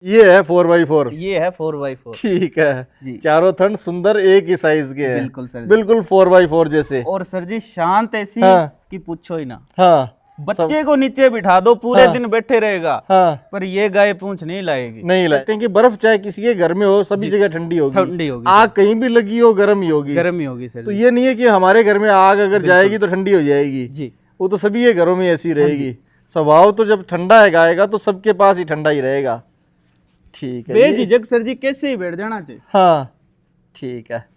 ये है 4x4। ये है 4x4। ठीक है जी। चारों थन सुंदर एक ही साइज के हैं। बिल्कुल सर जी। बिल्कुल 4x4 जैसे। और सर जी शांत ऐसी हाँ। कि पूछो ही ना। हाँ बच्चे को नीचे बिठा दो पूरे हाँ। दिन बैठे रहेगा, हाँ पर ये गाय पूंछ नहीं लाएगी। नहीं लाते कि बर्फ चाहे किसी के घर में हो सभी जी। जगह ठंडी होगी। ठंडी होगी आग कहीं भी लगी हो गर्म ही होगी। गर्म ही होगी सर तो जी। ये नहीं है कि हमारे घर में आग अगर जाएगी तो ठंडी हो जाएगी। जी। वो तो सभी के घरों में ऐसी रहेगी। स्वभाव तो जब ठंडा है गाय का तो सबके पास ही ठंडा ही रहेगा। ठीक है बेझिझक सर जी कैसे ही बैठ जाना चाहिए। हाँ ठीक है।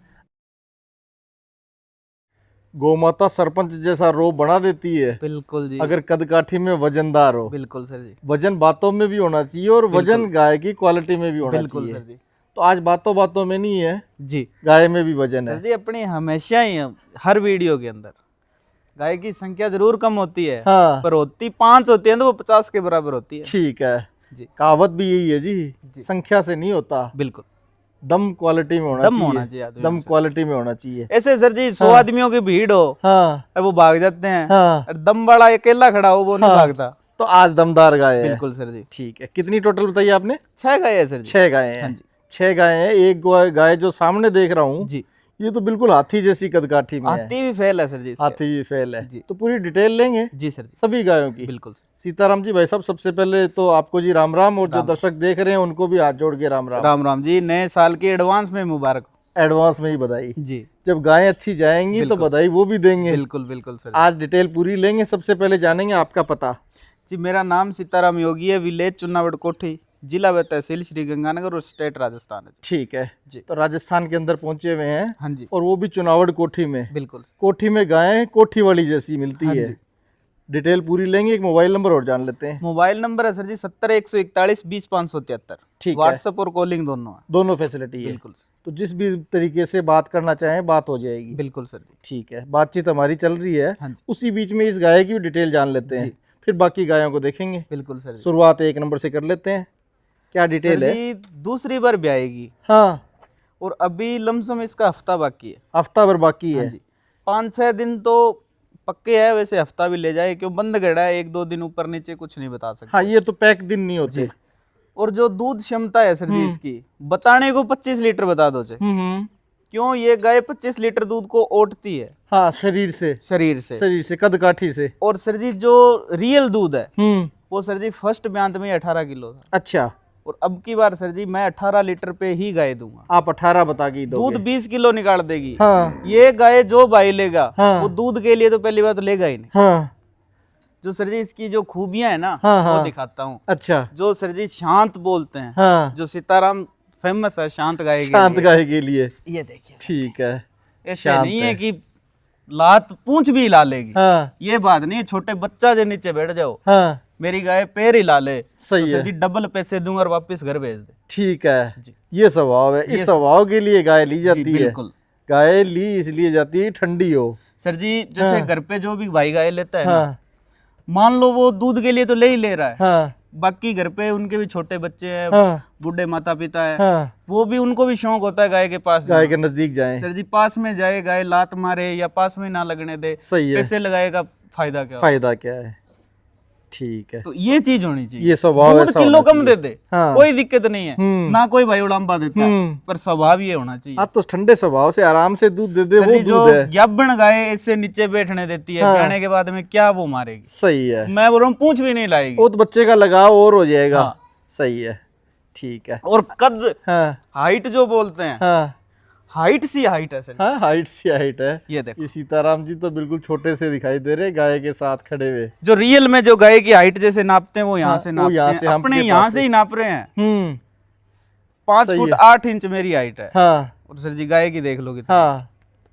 गौ माता सरपंच जैसा रोब बना देती है। बिल्कुल जी। अगर कदकाठी में वजनदार हो। बिल्कुल सर जी। वजन बातों में भी होना चाहिए और वजन गाय की क्वालिटी में भी होना बिल्कुल चाहिए। सर जी। तो आज बातों बातों में नहीं है, जी गाय में भी वजन सर है। जी अपनी हमेशा ही हर वीडियो के अंदर गाय की संख्या जरूर कम होती है, हाँ पर होती 5 होती है तो वो 50 के बराबर होती है। ठीक है जी। कहावत भी यही है जी, संख्या से नहीं होता, बिल्कुल दम क्वालिटी में होना दम चाहिए। होना चाहिए आदमी दम में। क्वालिटी में होना चाहिए। ऐसे सर जी 100 आदमियों की भीड़ हो हाँ और वो भाग जाते हैं, हाँ और दम वाला अकेला खड़ा हो वो नहीं हाँ। भागता। तो आज दमदार गाय है। बिल्कुल सर जी। ठीक है कितनी टोटल बताइए आपने? 6 गाय है सर जी। 6 गाय हाँ हैं। जी 6 गाय हैं। एक गाय जो सामने देख रहा हूँ जी। ये तो बिल्कुल हाथी जैसी कदकाठी में है। हाथी भी फेल है सर जी इसके। हाथी भी फेल है। जी। तो पूरी डिटेल लेंगे जी सर जी सभी गायों की। बिल्कुल सर। सीताराम जी भाई साहब सबसे पहले तो आपको जी राम राम, और जो राम। दर्शक देख रहे हैं उनको भी हाथ जोड़ के राम राम। राम राम जी, नए साल की एडवांस में मुबारक। एडवांस में ही बधाई। जी जब गायें अच्छी जाएंगी तो बिल्कुल। बधाई वो भी देंगे। बिल्कुल बिल्कुल सर। आज डिटेल पूरी लेंगे। सबसे पहले जानेंगे आपका पता। जी मेरा नाम सीताराम योगी है, विलेज चुनावड़ कोठी, जिला व तहसील श्री गंगानगर और स्टेट राजस्थान है। ठीक है जी। तो राजस्थान के अंदर पहुंचे हुए हैं हाँ जी और वो भी चुनावड़ कोठी में। बिल्कुल। कोठी में गायें कोठी वाली जैसी मिलती हाँ है। जी। डिटेल पूरी लेंगे। एक मोबाइल नंबर और जान लेते हैं। मोबाइल नंबर है सर जी 70 141 20 573। ठीक है व्हाट्सएप और कॉलिंग दोनों है। दोनों फैसिलिटी है। बिल्कुल सर। तो जिस भी तरीके से बात करना चाहें बात हो जाएगी। बिल्कुल सर जी। ठीक है बातचीत हमारी चल रही है। हाँ जी उसी बीच में इस गाय की भी डिटेल जान लेते हैं, जी। फिर बाकी गायों को देखेंगे। बिल्कुल सर जी। शुरुआत 1 नंबर से कर लेते हैं। क्या डिटेल सर है? जी दूसरी बार ब्याएगी हाँ और अभी लमसम इसका हफ्ता बाकी है। हफ्ता भर बाकी हाँ है। जी 5-6 दिन तो पक्के है, वैसे हफ्ता भी ले जाए क्यों बंद गड़ा है, 1-2 दिन ऊपर नीचे कुछ नहीं बता सकते। हाँ ये तो पैक दिन नहीं होते। जी। और जो दूध क्षमता है सर जी इसकी बताने को 25 लीटर बता दो चाहे। क्यों ये गाय 25 लीटर दूध को ओटती है। हाँ शरीर से कदकाठी से। और सर जी जो रियल दूध है वो सर जी फर्स्ट ब्यांत में 18 किलो था। अच्छा। और अब की बार सर जी मैं 18 लीटर पे ही गाय दूंगा। आप 18 बता के दोगे। दूध 20 किलो निकाल देगी। हाँ ये गाय जो भाई लेगा हाँ। वो दूध के लिए तो पहली बार तो लेगा ही नहीं। हाँ जो सर जी इसकी जो खूबियां है ना हाँ, हाँ। वो दिखाता हूँ। अच्छा। जो सर जी शांत बोलते हैं। हाँ जो सीताराम फेमस है शांत गाय के शांत लिए। गाय के लिए। ये देखिए ठीक है ऐसे शांत नहीं है है। कि लात पूंछ भी हिला लेगी। हाँ ये बात नहीं है, छोटे बच्चा जो नीचे बैठ जाओ हाँ मेरी गाय पैर हिला ले सही तो सर है। जी डबल पैसे दूंगा और वापस घर भेज दे। ठीक है जी ये स्वभाव है। ये इस स्वभाव के लिए गाय ली जी जाती है। बिल्कुल गाय ली इसलिए जाती है ठंडी हो। सर जी जैसे हाँ। घर पे जो भी भाई गाय लेता है ना, हाँ मान लो वो दूध के लिए तो ले ही ले रहा है, हाँ बाकी घर पे उनके भी छोटे बच्चे हैं, हाँ बूढ़े माता पिता है, हाँ वो भी उनको भी शौक होता है गाय के पास गाय के जाना। नजदीक जाएं। सर जी पास में जाए गाय लात मारे या पास में ना लगने दे, सही है। पैसे लगाएगा फायदा क्या? फायदा क्या है? ठीक है तो ये चीज होनी चाहिए। ये स्वभाव दूध ऐसा किलो होना कम दे चाहिए। दे हाँ। कोई दिक्कत नहीं है, ना कोई भाई उड़ाम्बा देता है, हम्म। पर स्वभाव ये होना चाहिए। आप तो ठंडे स्वभाव से आराम से दूध दे दे सर वो जी जो दूध है। ग्याबन गाय इससे नीचे बैठने देती है, हाँ। ब्याने के बाद में क्या वो मारेगी? सही है। मैं बोल रहा हूँ पूंछ भी नहीं लाएगी। वो तो बच्चे का लगाव और हो जाएगा। हाँ। सही है ठीक है। और कद हाँ हाइट जो बोलते हैं, हाँ हाइट सी हाइट है सर। हाँ हाइट सी हाइट है। ये देखो ये सीताराम जी तो बिल्कुल छोटे से दिखाई दे रहे गाय के साथ खड़े हुए। जो रियल में जो गाय की हाइट जैसे नापते हैं वो यहाँ हाँ, से वो नापते यहाँ हैं, से हम अपने अपने यहाँ पास से ही नाप रहे हैं। 5 सही फुट है। 8 इंच मेरी हाइट है। हाँ और सर जी गाय की देख लो कितनी। हाँ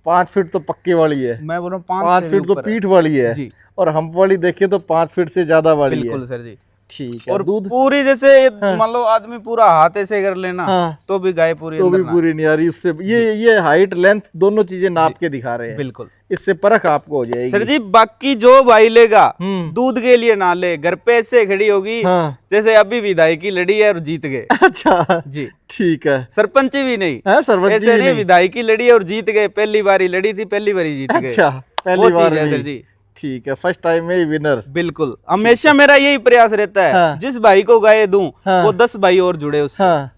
5 फीट तो पक्के वाली है। मैं बोल रहा हूँ 5 फीट तो पीठ वाली है। जी और हम वाली देखे तो 5 फीट से ज्यादा वाली है। बिल्कुल सर जी। ठीक है। और दूध पूरी जैसे हाँ। मान लो आदमी पूरा हाथ ऐसे कर लेना हाँ। तो भी गाय पूरी तो अंदर भी ना। पूरी नहीं आ रही उससे। ये हाइट लेंथ दोनों चीजें नाप के दिखा रहे हैं। बिल्कुल इससे परख आपको हो जाएगी। सर जी बाकी जो भाई लेगा हम्म। दूध के लिए ना ले, घर पे ऐसे खड़ी होगी हाँ जैसे अभी विधायक की लड़ी है और जीत गए। अच्छा जी ठीक है। सरपंची भी नहीं, है सरपंच जी ऐसे भी नहीं विधायक की लड़ी है और जीत गए, पहली बारी लड़ी थी पहली बारी जीत गए। अच्छा वो पहली चीज बार है नहीं। सर जी। ठीक है, फर्स्ट टाइम में ही विनर। बिल्कुल, हमेशा मेरा यही प्रयास रहता है, हाँ। जिस भाई को गाय दूं हाँ। वो 10 भाई और जुड़े उससे। हाँ,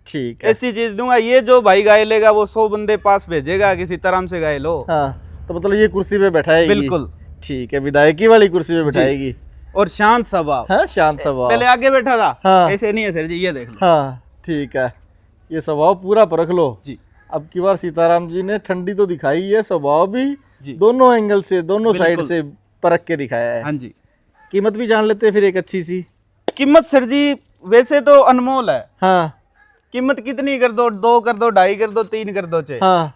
ठीक है। ऐसी चीज दूंगा, ये जो भाई गाय लेगा वो 100 बंदे पास भेजेगा कि सीताराम से गाय लो। हाँ, तो मतलब ये कुर्सी पे बैठाएगी। बिल्कुल, ठीक है, विधायकी वाली कुर्सी पे बैठाएगी। और शांत स्वभाव। हाँ, शांत स्वभाव। पहले आगे बैठा था, हाँ। ऐसे नहीं है सर जी, ये देख लो। हाँ, ठीक है, ये स्वभाव पूरा परख लो जी। अब की बार सीताराम जी ने ठंडी तो दिखाई है, स्वभाव भी जी। दोनों एंगल से, दोनों साइड बिल्कुल। से परख के दिखाया है। हाँ जी। कीमत भी जान लेते हैं फिर एक अच्छी सी। कीमत सर जी वैसे तो अनमोल है, हाँ। कीमत कितनी कर दो, 2 कर दो, 2.5 कर दो, 3 कर दो, चाहे हाँ।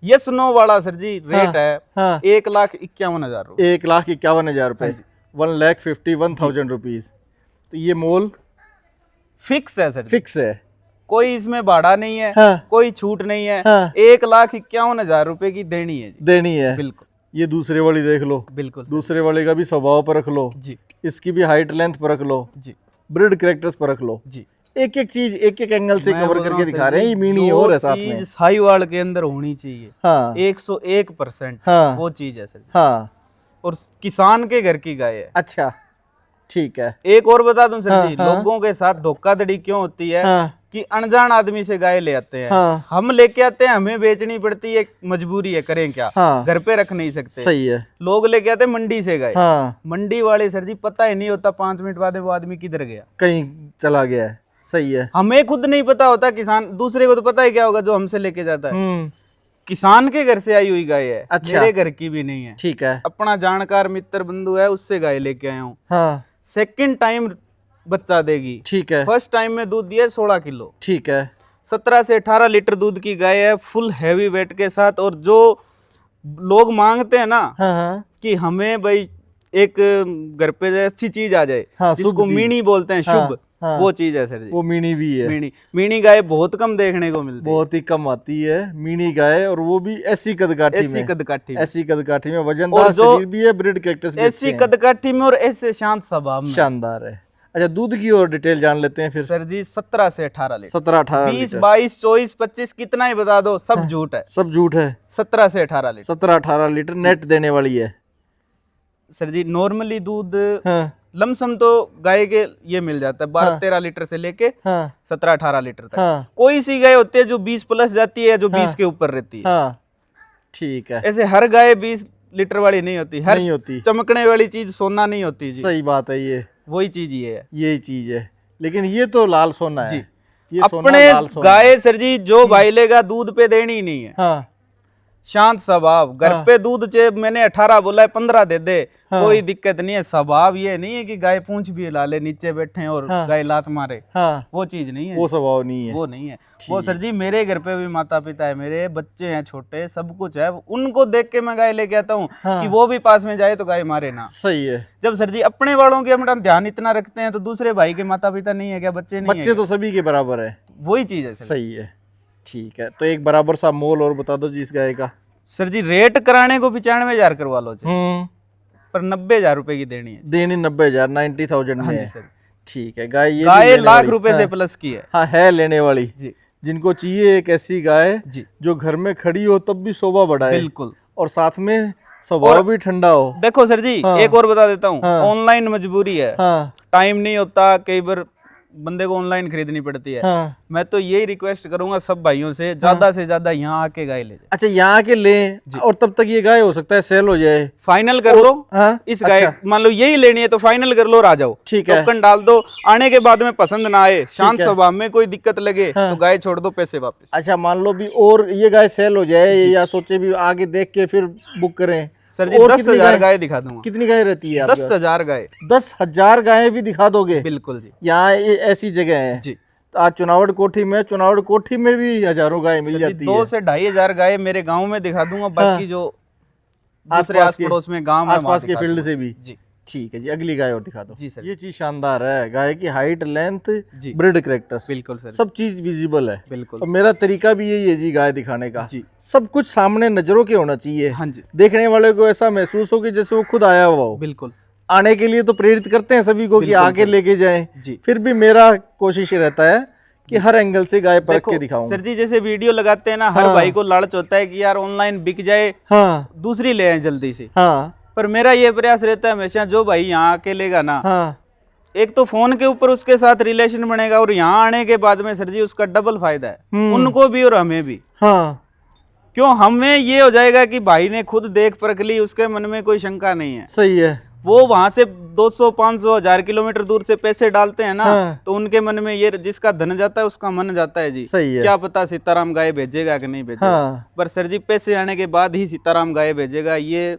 यस नो वाला सर जी रेट है हाँ, 1,51,000 रुपये। 1,51,000 रुपए, हाँ जी। 1,51,000 रुपीज। तो ये मोल फिक्स है सर जी। फिक्स है। कोई इसमें भाड़ा नहीं है, हाँ। कोई छूट नहीं है, हाँ। 1,51,000 रुपए की देनी है जी। देनी है। बिल्कुल ये दूसरे वाली देख लो, बिल्कुल दूसरे वाले का भी स्वभाव परख लो, जी इसकी भी हाइट लेंथ परख लो, जी ब्रीड कैरेक्टर्स परख लो। जी। एक एक चीज एक एक एंगल से मैं कवर बोल रहा करके हूँ दिखा सर रहे हैं। जी, ये मीनी जो और है साथ चीज में। साहिवाल के अंदर होनी चाहिए हाँ। 101%, हाँ। वो चीज है सर जी। हाँ, और किसान के घर की गाय है। अच्छा, ठीक है। एक और बता दूं सर हाँ, जी, हाँ। लोगों के साथ धोखाधड़ी क्यों होती है हाँ। कि अनजान आदमी से गाय ले आते हैं। हाँ। हम लेके आते हैं, हमें बेचनी पड़ती है, मजबूरी है, करें क्या, हाँ। घर पे रख नहीं सकते। सही है। लोग लेके आते हैं मंडी से गाय। हाँ, मंडी वाले सर जी पता ही नहीं होता 5 मिनट बाद में वो आदमी किधर गया। कहीं चला गया है। सही है। हमें खुद नहीं पता होता, किसान दूसरे को तो पता ही क्या होगा जो हमसे लेके जाता है। किसान के घर से आई हुई गाय है। अच्छा। मेरे घर की भी नहीं है, ठीक है। अपना जानकार मित्र बंधु है, उससे गाय लेके आया हूँ। हाँ, सेकंड टाइम बच्चा देगी। ठीक है। फर्स्ट टाइम में दूध दिया 16 किलो। ठीक है। 17 से 18 लीटर दूध की गाय है, फुल हैवी वेट के साथ। और जो लोग मांगते हैं ना हाँ। हाँ। कि हमें भाई एक घर पे अच्छी चीज आ जाए, हाँ, शुभ जिसको चीज। मीनी बोलते हैं, हाँ, शुभ, हाँ। वो चीज है सर जी। वो मीनी भी है। मीनी गाय बहुत कम देखने को मिलती है, बहुत ही कम आती है मीनी गाय, और वो भी ऐसी कदकाठी ऐसी में। कदकाठी में। ऐसी कदकाठी में वजनदार और जो शरीर भी है, ब्रीड कैरेक्टर्स भी ऐसी अच्छे हैं। कदकाठी में और ऐसे शांत स्वभाव में। शानदार है। अच्छा, दूध की और डिटेल जान लेते हैं फिर। सर जी 17 से 18 लीटर, 17-18 20, लीटर। 22, 24, 25 कितना ही बता दो, सब झूठ है। सब झूठ है। 17 से 18 लीटर 17-18 लीटर नेट देने वाली है। सर जी। नॉर्मली दूध हाँ। लमसम तो गाय के ये मिल जाता है 12-13 लीटर से लेके हाँ। 17-18 लीटर तक। हाँ। कोई सी गाय होती है जो 20 प्लस जाती है, जो 20 के ऊपर रहती है। हाँ, ठीक है। ऐसे हर गाय 20 लीटर वाली नहीं होती, हर नहीं होती। चमकने वाली चीज सोना नहीं होती जी। सही बात है। ये वही चीज ये है। यही चीज है, लेकिन ये तो लाल सोना है जी। ये सोना अपने लाल सोना गाय सर जी जो भाई लेगा दूध पे देनी ही नहीं है। हाँ। शांत स्वभाव, घर हाँ। पे दूध चे मैंने 18 बोला है 15 दे दे, हाँ। कोई दिक्कत नहीं है। स्वभाव ये नहीं है कि गाय पूंछ भी हिला ले, नीचे बैठे हैं और हाँ। गाय लात मारे, हाँ, वो चीज नहीं है। वो स्वभाव नहीं है। वो नहीं है। वो ठीक। सर जी मेरे घर पे भी माता पिता है, मेरे बच्चे हैं छोटे, सब कुछ है, उनको देख के मैं गाय लेके आता हूँ हाँ। कि वो भी पास में जाए तो गाय मारे ना। सही है। जब सर जी अपने वालों के हम ध्यान इतना रखते हैं तो दूसरे भाई के माता पिता नहीं है क्या, बच्चे नहीं बच्चे है तो सभी के बराबर है। क्या? वही चीज है सर। सही है। ठीक है, तो एक बराबर सा मोल और बता दो जी इस गाय का। सर जी रेट कराने को 95,000 करवा लो चाहे, पर 90,000 रुपए की देनी है। देनी 90,000, 90,000 हाँ में जी है। सर। ठीक है, गाय ये भी गाय लेने लाख वाली। रुपए से हाँ। प्लस की है हाँ, है लेने वाली। जी जिनको चाहिए एक ऐसी गाय जी। जो घर में खड़ी हो तब भी शोभा बढ़ाए, बिल्कुल। और साथ में स्वभाव और भी ठंडा हो। देखो सर जी हाँ। एक और बता देता हूँ, हाँ। ऑनलाइन मजबूरी है, हाँ। टाइम नहीं होता, कई बार बंदे को ऑनलाइन खरीदनी पड़ती है। हाँ। मैं तो यही रिक्वेस्ट करूंगा सब भाइयों से, ज्यादा से ज्यादा यहाँ आके गाय ले जाए। अच्छा, यहाँ के लें और तब तक ये गाय हो सकता है सेल हो जाए। फाइनल कर लो। हाँ? इस गाय अच्छा। मान लो यही लेनी है तो फाइनल कर लो और आ जाओ। ठीक है। टोकन डाल दो, आने के बाद में पसंद ना आए, शांत है। स्वभाव में कोई दिक्कत लगे हाँ। तो गाय छोड़ दो, पैसे वापस। अच्छा, मान लो भी और ये गाय सेल हो जाए, या सोचे भी आगे देख के फिर बुक करें। सर जी और 10,000 गाय दिखा दूंगा। कितनी गाय रहती है आपके पास? 10,000 गाय। 10,000 गायें भी दिखा दोगे? बिल्कुल जी। यहाँ ऐसी जगह है जी तो आज चुनावड़ कोठी में भी हजारों गाय मिल जाती 2 है। से 2,500 गाय मेरे गांव में दिखा दूंगा, बाकी जो दूसरे आस पड़ोस में गांव है आसपास वहाँ के दिखा फील्ड दूंगा। से भी। जी ठीक है जी, अगली गाय और दिखा दो जी सर। ये चीज शानदार है, गाय की हाइट, लेंथ, जी ब्रीड कैरेक्टर्स, बिल्कुल सर। सब चीज विजिबल है। बिल्कुल। और मेरा तरीका भी यही है जी गाय दिखाने का। जी सब कुछ सामने नजरों के होना चाहिए। हाँ जी देखने वाले को ऐसा महसूस हो कि जैसे वो खुद आया हुआ हो। बिल्कुल। आने के लिए तो प्रेरित करते हैं सभी को कि बिल्कुल आके सर। लेके जाएं। जी फिर भी मेरा कोशिश रहता है कि हर एंगल से गाय परख देखो के दिखाऊं। सर जी जैसे वीडियो लगाते हैं ना, हर हाँ। भाई को लालच होता है कि यार ऑनलाइन बिक जाए, हाँ। दूसरी ले आए जल्दी से। हाँ। पर मेरा ये प्रयास रहता है हमेशा, जो भाई यहाँ आके लेगा ना, हाँ एक तो फोन के ऊपर उसके साथ रिलेशन बनेगा, और यहाँ आने के बाद में सर जी उसका डबल फायदा है, उनको भी और हमें भी। हाँ क्यों, हमें ये हो जाएगा कि भाई ने खुद देख परख ली, उसके मन में कोई शंका नहीं है। सही है। वो वहां से 200 500 1000 किलोमीटर दूर से पैसे डालते हैं ना, हाँ। तो उनके मन में ये, जिसका धन जाता है उसका मन जाता है जी। सही है। क्या पता सीताराम गाय भेजेगा कि नहीं भेजेगा। हाँ। पर सर जी पैसे आने के बाद ही सीताराम गाय भेजेगा, ये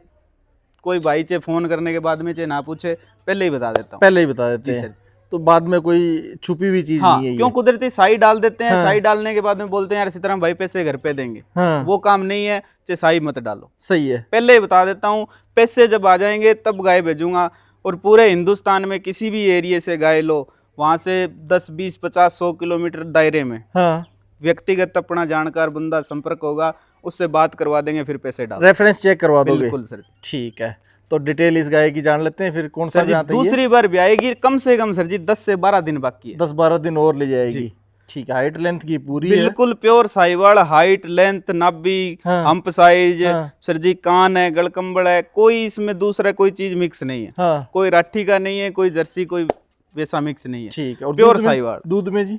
कोई भाई चाहे फोन करने के बाद में चाहे ना पूछे, पहले ही बता देता हूँ। पहले ही बता देते जी हैं। सर। तो बाद में कोई छुपी हुई चीज हाँ, नहीं है ये। क्यों कुदरती साई डाल देते हैं, हाँ। साई डालने के बाद में बोलते हैं यार सीताराम भाई पैसे घर पे देंगे, हाँ। वो काम नहीं है, चाहे साई मत डालो। सही है। पहले ही बता देता हूँ, पैसे जब आ जाएंगे तब गाय भेजूंगा। और पूरे हिंदुस्तान में किसी भी एरिया से गाय लो, वहाँ से 10 20 50 100 किलोमीटर दायरे में हाँ। व्यक्तिगत अपना जानकार बंदा संपर्क होगा, उससे बात करवा देंगे, फिर पैसे डाल। रेफरेंस चेक करवा दोगे? बिल्कुल सर। ठीक है, तो डिटेल इस गाय की जान लेते हैं फिर। कौन सा सर जी जात है ये? दूसरी बार भी आएगी, कम से कम सर जी 10 से 12 दिन बाकी है। 10-12 दिन और ले जाएगी। जी। ठीक है, हाइट लेंथ की पूरी है? बिल्कुल प्योर साहिवाल, हाइट लेंथ नाभि, हाँ। हम्प साइज, हाँ। सर जी कान है, गलकंबल है, कोई इसमें दूसरा कोई चीज मिक्स नहीं है। हाँ। कोई राठी का नहीं है, कोई जर्सी, कोई वैसा मिक्स नहीं है। ठीक है। और प्योर दूध में? साहिवाल। दूध में जी?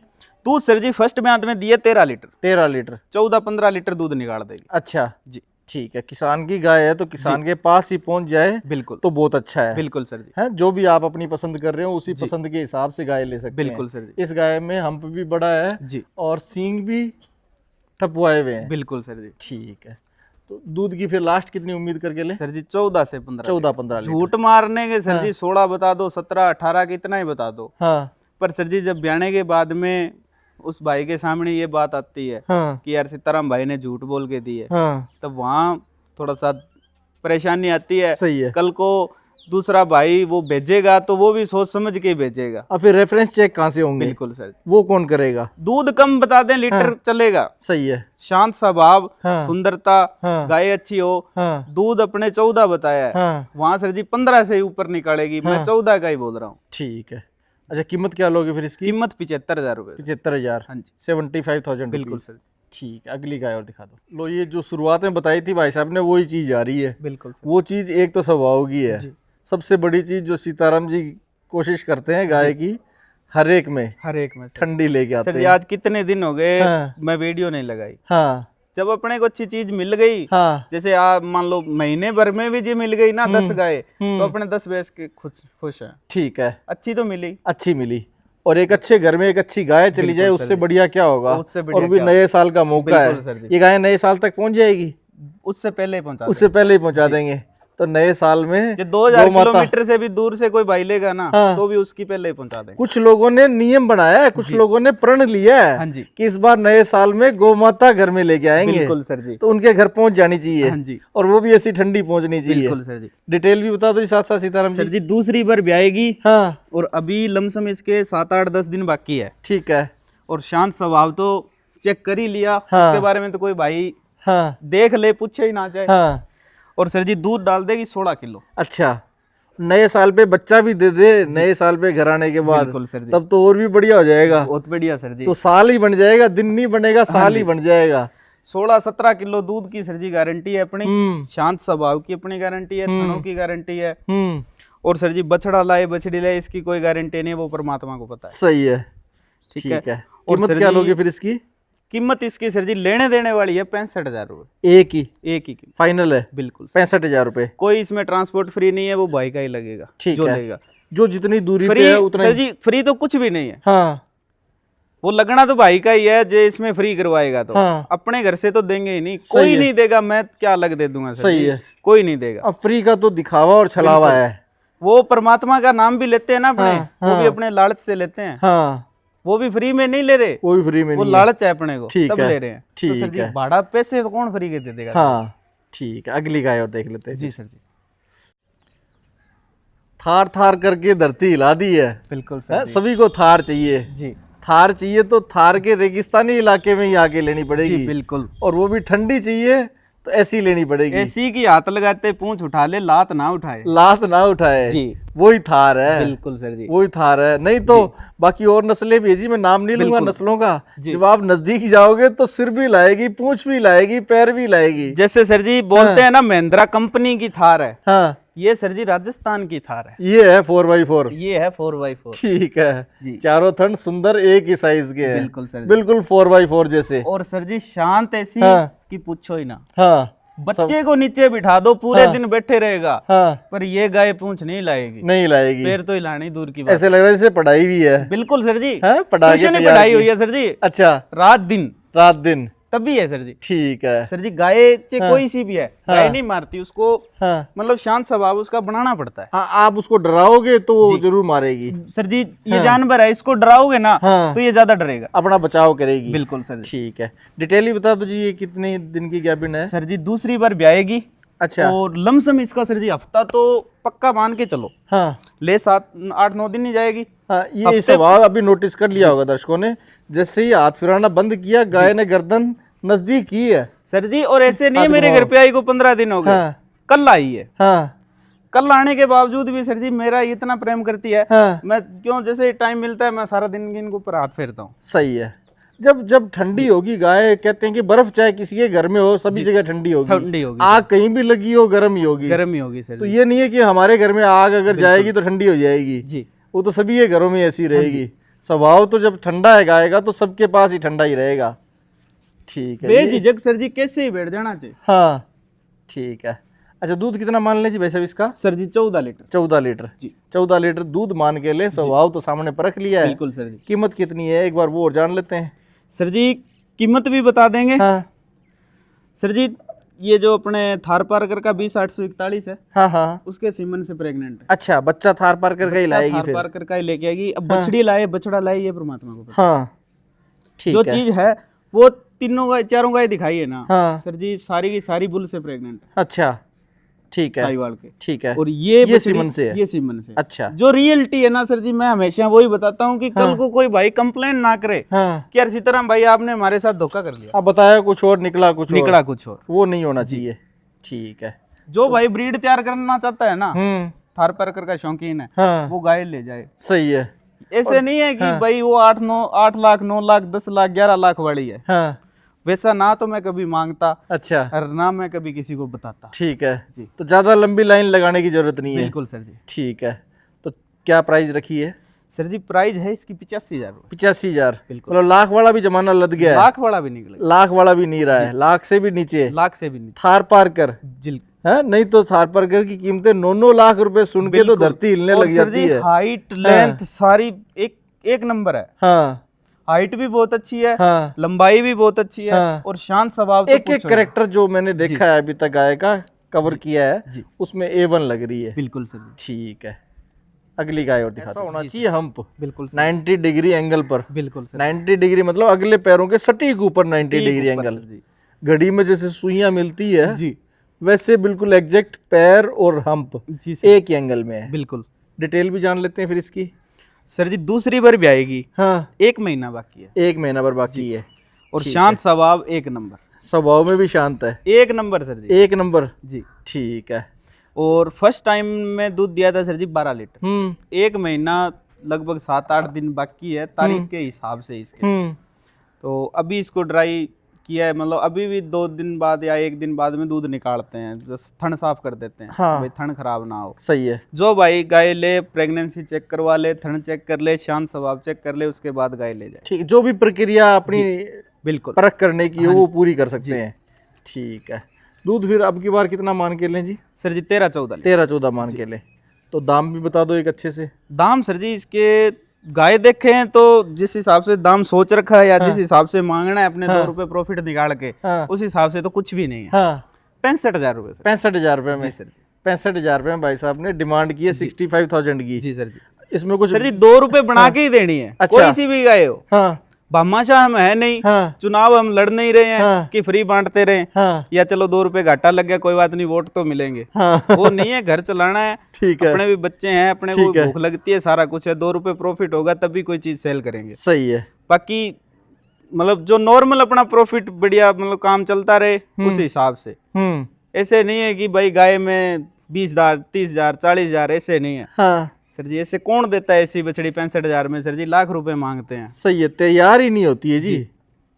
दूध सर जी फर्स्ट ब्यात में दिए 13 लीटर, 13 लीटर। 14-15 लीटर दूध निकाल देगी। अच्छा जी ठीक है। किसान की गाय है तो किसान के पास ही पहुंच जाए बिल्कुल, तो बहुत अच्छा है। बिल्कुल सर जी। है, जो भी आप अपनी पसंद कर रहे हो उसी पसंद के हिसाब से गाय ले सकते हैं। बिल्कुल सर जी। इस गाय में हम्प भी बड़ा है जी और सींग भी ठपुआए हुए हैं। बिल्कुल सर जी। ठीक है। तो दूध की फिर लास्ट कितनी उम्मीद करके ले? सर जी 14 से 15। 14-15 लीटर। झूठ मारने के सर हाँ। जी 16 बता दो, 17 18 कितना ही बता दो। हाँ। पर सर जी जब ब्याने के बाद में उस भाई के सामने ये बात आती है हाँ। कि यार सीताराम भाई ने झूठ बोल के दी है, हाँ। तब वहाँ थोड़ा सा परेशानी आती है। सही है। कल को दूसरा भाई वो भेजेगा तो वो भी सोच समझ के ही भेजेगा। और फिर रेफरेंस चेक कहाँ से होंगे? बिल्कुल सर। वो कौन करेगा? दूध कम बता दें लीटर हाँ। चलेगा, सही है। शांत स्वभाव, हाँ। सुंदरता, हाँ। गाय अच्छी हो। हाँ। दूध अपने 14 बताया है, हाँ। वहाँ सर जी 15 से ही ऊपर निकालेगी। मैं हाँ। 14 का ही बोल रहा हूँ। ठीक है। अच्छा, कीमत क्या लोगे फिर इसकी? कीमत 75,000 रुपये। 75,000। हाँ जी 75,000। बिल्कुल सर। ठीक है, अगली गाय और दिखा दो। लो, ये जो शुरुआत में बताई थी भाई साहब ने वही चीज आ रही है। बिल्कुल सर। वो चीज एक तो स्वभाव की है। जी। सबसे बड़ी चीज जो सीताराम जी कोशिश करते हैं गाय की, हर एक में हर एक में सर। ठंडी लेके आते सर जी हैं। आज कितने दिन हो गए हाँ। मैं वीडियो नहीं लगाई। हाँ। जब अपने को अच्छी चीज मिल गई, हाँ। जैसे आप मान लो महीने भर में भी जी मिल गई ना 10 गाय, हम्म। तो अपने 10 बेच के खुश है। ठीक है, अच्छी तो मिली। अच्छी मिली। और एक अच्छे घर में एक अच्छी गाय चली जाए, बिल्कुल सर उससे जी। बढ़िया क्या होगा? उससे बढ़िया और भी क्या नए साल का मौका बिल्कुल सर है। जी। ये गाय नए साल तक पहुंच जाएगी? उससे पहले ही पहुंचा उससे पहले ही पहुंचा देंगे। तो नए साल में जो 2000 गौ माता- किलोमीटर से भी दूर से कोई भाई लेगा ना, हाँ। तो भी उसकी पहले ही पहुंचा देंगे। कुछ लोगों ने नियम बनाया है, कुछ लोगों ने प्रण लिया है हाँ जी कि इस बार नए साल में गौ माता घर में लेके आएंगे। बिल्कुल सर जी। तो उनके घर पहुंच जानी चाहिए। हाँ जी और वो भी ऐसी ठंडी पहुंचनी चाहिए। बिल्कुल सर जी। डिटेल भी बता दो साथ साथ सीताराम सर जी। जी दूसरी बार भी आएगी, हाँ। और अभी लमसम इसके 7 8 10 दिन बाकी है। ठीक है। और शांत स्वभाव तो चेक कर ही लिया। हाँ। उसके बारे में तो कोई भाई हाँ। देख ले, पूछे ही ना चाहे। हाँ। और सर जी दूध डाल देगी 16 किलो। अच्छा, नए साल पे बच्चा भी दे दे नए साल पे घर आने के बाद, बिल्कुल सर जी। तब तो और भी बढ़िया हो जाएगा। बहुत बढ़िया सर जी। तो साल ही बन जाएगा, दिन नहीं बनेगा, साल ही बन जाएगा। 16-17 किलो दूध की सर जी गारंटी है अपनी। हम्म। शांत स्वभाव की अपनी गारंटी है, थनों की गारंटी है। हम्म। और सर जी बछड़ा लाए बछड़ी लाए इसकी कोई गारंटी नहीं है, वो परमात्मा को पता है। सही है। ठीक ठीक है। और कीमत सर क्या जी- लोगे फिर इसकी? कीमत इसकी सर जी लेने देने वाली है 65,000 रुपये। एक ही एक ही कीमत। फाइनल है? बिल्कुल सर। 65,000 रुपए। कोई इसमें ट्रांसपोर्ट फ्री नहीं है, वो भाई का ही लगेगा ठीक जो है। लेगा। जो जितनी दूरी फ्री पे है उतना सर ही। जी फ्री तो कुछ भी नहीं है, हाँ। वो लगना तो भाई का ही है जो इसमें फ्री करवाएगा। तो हाँ। अपने घर से तो देंगे ही नहीं, सही कोई है। नहीं देगा। मैं क्या अलग दे दूंगा सर सही जी? है। कोई नहीं देगा। अब फ्री का तो दिखावा और छलावा है। वो परमात्मा का नाम भी लेते हैं ना अपने, हाँ, वो भी हाँ। अपने लालच से लेते हैं। हाँ। वो भी फ्री में नहीं ले रहे, वो भी फ्री में वो नहीं है। लालच है अपने को, ठीक तब है, ले रहे हैं। तो ठीक सर जी है। भाड़ा पैसे तो कौन फ्री के दे देगा? हाँ। ठीक है, अगली गाय और देख लेते हैं। जी सर जी। थार थार करके धरती हिला दी है। बिल्कुल हैं? सर जी। सभी को थार चाहिए। जी थार चाहिए तो थार के रेगिस्तानी इलाके में ही आके लेनी जी पड़ेगी। बिल्कुल। और वो भी ठंडी चाहिए तो ऐसी लेनी पड़ेगी। ऐसी की हाथ लगाते पूंछ उठा ले, लात ना उठाए। लात ना उठाए। जी वही थार है। बिल्कुल सर जी। वही थार है। नहीं तो बाकी और नस्लें भी है जी, मैं नाम नहीं लूंगा बिल्कुल। नस्लों का। जी। जब आप नजदीक जाओगे तो सिर भी लाएगी, पूंछ भी लाएगी, पैर भी लाएगी। जैसे सर जी बोलते हैं ना महिंद्रा कंपनी की थार है, हाँ। ये सर जी राजस्थान की थार है। ये है 4x4। ये है 4x4। ठीक है जी। चारों थन सुंदर एक ही साइज के हैं। बिल्कुल सर जी। बिल्कुल 4x4 जैसे। और सर जी शांत ऐसी हाँ। कि पूछो ही ना। हाँ बच्चे को नीचे बिठा दो पूरे हाँ। दिन बैठे रहेगा, हाँ पर ये गाय पूंछ नहीं लाएगी, नहीं लाएगी। पैर तो हिलानी दूर की बात। ऐसे लग रहा है जैसे पढ़ाई भी है। बिल्कुल सर जी। हाँ, पढ़ा के ट्यूशन ही तैयार पढ़ाई की। हुई है सर जी। अच्छा रात दिन रात दिन तभी है सर जी। ठीक है। सर जी गाय चाहे हाँ। कोई सी भी है, हाँ। गाय नहीं मारती उसको, हाँ मतलब शांत स्वभाव उसका बनाना पड़ता है। हाँ आप उसको डराओगे तो वो जी। जरूर मारेगी। सर जी ये हाँ। जानवर है, इसको डराओगे ना हाँ। तो ये ज्यादा डरेगा, अपना बचाव करेगी। बिल्कुल सर जी। ठीक है डिटेल ही बता दो जी, ये कितने दिन की गैबिन है? सर जी दूसरी बार ब्याएगी। अच्छा और लमसम इसका सर जी हफ्ता तो पक्का मान के चलो, हाँ ले 7-8-9 दिन ही जाएगी। हाँ ये हफ्ते- सवाल अभी नोटिस कर लिया होगा दर्शकों ने, जैसे ही हाथ फिराना बंद किया गाय ने गर्दन नजदीक की है। सर जी और ऐसे नहीं है हाथ मेरे घुमाओ। घर पे आई को 15 दिन हो गए, हाँ कल आई है। हाँ कल आने के बावजूद भी सर जी मेरा इतना प्रेम करती है, हाँ मैं क्यों जैसे टाइम मिलता है मैं सारा दिन इनके ऊपर हाथ फेरता हूँ। सही है। जब जब ठंडी होगी गाय, कहते हैं कि बर्फ चाहे किसी के घर में हो सभी जगह ठंडी होगी। ठंडी होगी, आग कहीं भी लगी हो गर्म ही होगी। गर्म ही होगी सर तो जी। ये नहीं है कि हमारे घर में आग अगर जाएगी तो ठंडी हो जाएगी। जी वो तो सभी के घरों में ऐसी रहेगी। स्वभाव तो जब ठंडा है गाय का तो सबके पास ही ठंडा ही रहेगा। ठीक है ये- बेझिझक सर जी कैसे ही बैठ जाना चाहिए। हाँ ठीक है। अच्छा दूध कितना मान लें जी वैसे इसका? सर जी 14 लीटर। 14 लीटर जी 14 लीटर दूध मान के ले, स्वभाव तो सामने परख लिया है। बिल्कुल सर जी। कीमत कितनी है एक बार वो और जान लेते हैं। सर जी कीमत भी बता देंगे। हाँ सर जी ये जो अपने थार पारकर का 20-841 है, हाँ हाँ उसके सीमन से प्रेग्नेंट है। अच्छा बच्चा थार पार करके ही लाएगी थार फिर? पारकर का ही लेके आएगी। अब हाँ। बछड़ी लाए बछड़ा लाए ये परमात्मा को पता। हाँ जो ठीक है। चीज है वो तीनों गाय चारों गाय दिखाई है ना हाँ सर जी, सारी की सारी बुल से प्रेग्नेंट है, अच्छा ठीक है साहिवाल के। ठीक है। और ये ये बछड़ी- सीमन से है? ये सीमन से। अच्छा जो रियलिटी है ना सर जी, मैं हमेशा वही बताता हूँ कि कल हाँ। को कोई भाई कंप्लेन ना करे हाँ कि यार सीताराम भाई आपने हमारे साथ धोखा कर लिया, अब बताया कुछ और निकला कुछ और। निकला कुछ और। वो नहीं होना चाहिए। ठीक है। जो भाई ब्रीड तैयार करना चाहता है ना, थार पारकर का शौकीन है, हाँ वो गाय ले जाए। सही है। ऐसे नहीं है कि हाँ। भाई वो 8 लाख 9 लाख 10 लाख 11 लाख वाली है, हाँ वैसा ना तो मैं कभी मांगता अच्छा और ना मैं कभी किसी को बताता। ठीक है। जी। तो ज्यादा लंबी लाइन लगाने की जरूरत नहीं है। बिल्कुल सर जी। ठीक है। तो क्या प्राइस रखी है? सर जी प्राइस है इसकी 85,000 रुपये। 85,000। बिल्कुल। मतलब लाख वाला भी जमाना लद गया है। लाख वाला भी निकले, लाख वाला भी नहीं रहा है, लाख से भी नीचे। लाख से भी नहीं। थार पार कर जिल है नहीं तो थार पार कर की कीमतें 9-9 लाख रुपए सुन के तो बिल्कुल। धरती हिलने और लग सर जाती जी है। हाइट लेंथ सारी एक नंबर है। हाँ हाइट भी बहुत अच्छी है, हाँ लंबाई भी बहुत अच्छी है, हाँ। और शांत स्वभाव तो एक एक पूछो ही करेक्टर जो मैंने देखा है अभी तक गाय का कवर किया है जी। उसमें A1 लग रही है। बिल्कुल सर जी। ठीक है। अगली गाय और दिखाते हैं। होना चाहिए हम्प बिल्कुल सर। 90 डिग्री एंगल पर। बिल्कुल सर। 90 डिग्री मतलब अगले पैरों के सटीक ऊपर 90 डिग्री ऊपर एंगल। सर जी। घड़ी में जैसे सुइयां मिलती है जी वैसे बिल्कुल एग्जैक्ट पैर और हम्प जी सर। एक ही एंगल में है। बिल्कुल डिटेल भी जान लेते हैं फिर इसकी। सर जी दूसरी बार भी आएगी, हाँ 1 महीना बाकी है, 1 महीना भर बाकी है। और ठीक शांत स्वभाव 1 नंबर। स्वभाव में भी शांत है। 1 नंबर सर जी। 1 नंबर जी। ठीक है। और फर्स्ट टाइम में दूध दिया था सर जी 12 लीटर। 1 महीना लगभग 7-8 दिन बाकी है तारीख के हिसाब से इसके। तो अभी इसको ड्राई किया है, मतलब अभी भी 2 दिन बाद या 1 दिन बाद में दूध निकालते हैं, जैसे थन साफ कर देते हैं। हाँ। भाई थन खराब ना हो। सही है। जो भाई गाय ले प्रेगनेंसी चेक करवा ले, थन चेक कर ले, शांत स्वभाव चेक कर ले, उसके बाद गाय ले जाए। ठीक जो भी प्रक्रिया अपनी बिल्कुल परख करने की है वो पूरी कर सकते हैं। ठीक है। दूध फिर अब की बार कितना मान के लें जी? सर जी 13-14 लीटर। 13-14 मान के लें। तो दाम भी बता दो एक अच्छे से। दाम सर जी इसके गाय देखे हैं तो जिस हिसाब से दाम सोच रखा है या जिस हिसाब से मांगना है अपने 2 रुपए प्रॉफिट निकाल के, हाँ उस हिसाब से तो कुछ भी नहीं है। हाँ 65,000 रुपए सर। 65,000 रुपए में। जी सर जी। 65,000 रुपए में भाई साहब ने डिमांड की है 65,000 की। जी सर जी। इसमें कुछ सर जी 2 रुपए बना के ही देनी है। अच्छा। कोई सी भी गाय हो, हाँ भामाशाह हम है नहीं, हाँ चुनाव हम लड़ नहीं रहे हैं हाँ। कि फ्री बांटते रहे हाँ या चलो 2 रुपए घाटा लग गया कोई बात नहीं वोट तो मिलेंगे। हाँ वो नहीं है, घर चलाना है। ठीक है। अपने भी बच्चे हैं, अपने को ठीक है। भूख लगती है, सारा कुछ है। 2 रुपए प्रॉफिट होगा तभी कोई चीज सेल करेंगे। सही है। बाकी मतलब जो नॉर्मल अपना प्रॉफिट बढ़िया मतलब काम चलता रहे उस हिसाब से। ऐसे नहीं है कि भाई गाय में 20,000 30,000 40,000 ऐसे नहीं है हाँ सर जी। ऐसे कौन देता है ऐसी बछड़ी 65,000 में सर जी? लाख रुपए मांगते हैं। सही है। तैयार ही नहीं होती है जी,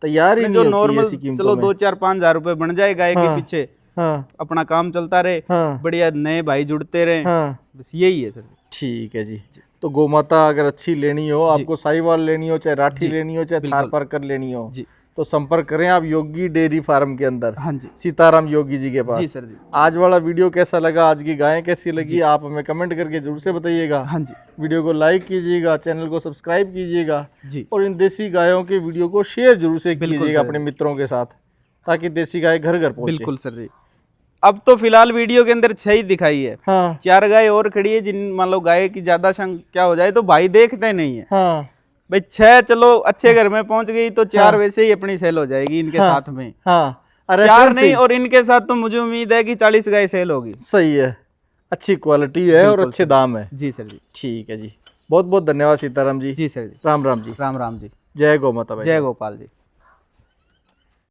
तैयार ही जो नहीं होती है नॉर्मल ऐसी कीमतों चलो में। 2-4-5,000 रुपए बन जाए गाय हाँ। के पीछे, हाँ अपना काम चलता रहे, हाँ बढ़िया नए भाई जुड़ते रहे, हाँ। बस यही है सर जी। ठीक है जी। तो गोमाता अगर अच्छी लेनी हो, आपको साहिवाल लेनी हो, चाहे राठी जी, लेनी हो, चाहे बिल्कुल। थारपारकर लेनी हो, जी तो संपर्क करें आप योगी डेयरी फार्म के अंदर, हाँ जी सीताराम योगी जी के पास। जी सर जी। आज वाला वीडियो कैसा लगा, आज की गायें कैसी लगी, आप हमें कमेंट करके जरूर से बताइएगा। हाँ जी वीडियो को लाइक कीजिएगा, चैनल को सब्सक्राइब कीजिएगा, जी और इन देसी गायों के वीडियो को शेयर जरूर से कीजिएगा सर। अपने मित्रों के साथ, ताकि देसी गाय घर घर पहुंचे। बिल्कुल सर जी। अब तो फिलहाल वीडियो के अंदर 6 ही दिखाई है, हाँ 4 गाय और खड़ी है, जिन मान लो गाय की ज्यादा संख्या हो जाए तो भाई देखते नहीं है हाँ भाई। 6 चलो अच्छे घर में पहुंच गई तो 4 वैसे ही अपनी सेल हो जाएगी इनके साथ में। हाँ। 4 नहीं, और इनके साथ तो मुझे उम्मीद है कि 40 गाय सेल होगी। सही है, अच्छी क्वालिटी है और अच्छे दाम है। जी सर जी। ठीक है जी, बहुत बहुत धन्यवाद सीताराम जी। जी सर जी। राम राम जी। राम राम जी। जय गौ माता भाई। जय गोपाल जी।